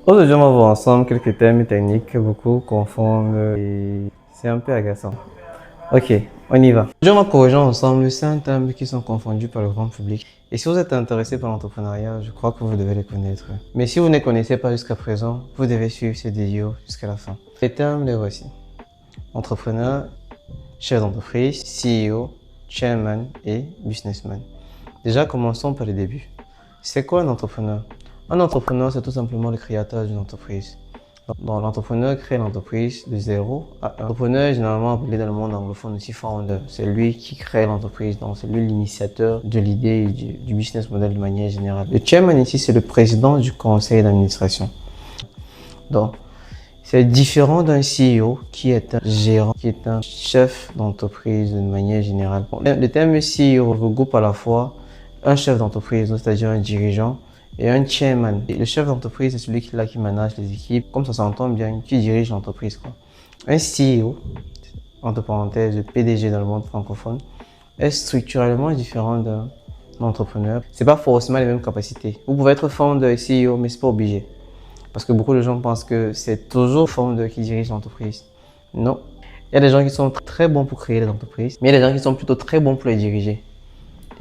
Aujourd'hui, on va voir ensemble quelques thèmes techniques que beaucoup confondent et c'est un peu agaçant. Ok, on y va. Aujourd'hui, on va corriger ensemble 5 thèmes qui sont confondus par le grand public. Et si vous êtes intéressé par l'entrepreneuriat, je crois que vous devez les connaître. Mais si vous ne les connaissez pas jusqu'à présent, vous devez suivre ces vidéos jusqu'à la fin. Les termes, les voici. Entrepreneur, chef d'entreprise, CEO, chairman et businessman. Déjà, commençons par le début. C'est quoi un entrepreneur? Un entrepreneur, c'est tout simplement le créateur d'une entreprise. Donc, l'entrepreneur crée l'entreprise de zéro à un. L'entrepreneur est généralement appelé dans le monde anglophone aussi founder. C'est lui qui crée l'entreprise, donc c'est lui l'initiateur de l'idée et du business model de manière générale. Le chairman ici, c'est le président du conseil d'administration. Donc, c'est différent d'un CEO qui est un gérant, qui est un chef d'entreprise de manière générale. Le terme CEO regroupe à la fois un chef d'entreprise, c'est-à-dire un dirigeant, et un chairman. Et le chef d'entreprise, c'est celui qui manage les équipes, comme ça s'entend bien, qui dirige l'entreprise, quoi. Un CEO, entre parenthèses, le PDG dans le monde francophone, est structurellement différent d'un entrepreneur. C'est pas forcément les mêmes capacités. Vous pouvez être founder et CEO, mais c'est pas obligé. Parce que beaucoup de gens pensent que c'est toujours le founder qui dirige l'entreprise. Non. Il y a des gens qui sont très bons pour créer des entreprises, mais il y a des gens qui sont plutôt très bons pour les diriger.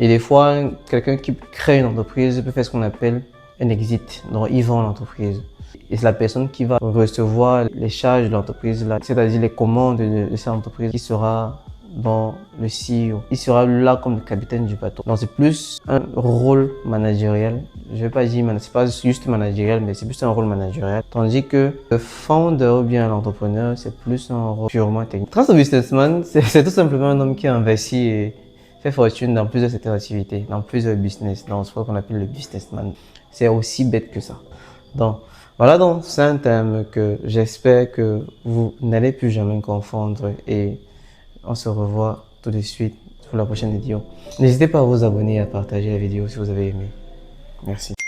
Et des fois, quelqu'un qui crée une entreprise peut faire ce qu'on appelle un exit. Donc, il vend l'entreprise. Et c'est la personne qui va recevoir les charges de l'entreprise, c'est-à-dire les commandes de cette entreprise, qui sera dans le CEO. Il sera là comme le capitaine du bateau. Donc, c'est plus un rôle managériel. Je vais pas dire, c'est pas juste managériel, mais c'est plus un rôle managériel. Tandis que le founder ou bien l'entrepreneur, c'est plus un rôle purement technique. Trust businessman, c'est tout simplement un homme qui a investi et fait fortune dans plusieurs secteurs d'activité, dans plusieurs business, dans ce qu'on appelle le businessman. C'est aussi bête que ça. Donc, voilà donc c'est un thème que j'espère que vous n'allez plus jamais confondre et on se revoit tout de suite pour la prochaine vidéo. N'hésitez pas à vous abonner et à partager la vidéo si vous avez aimé. Merci.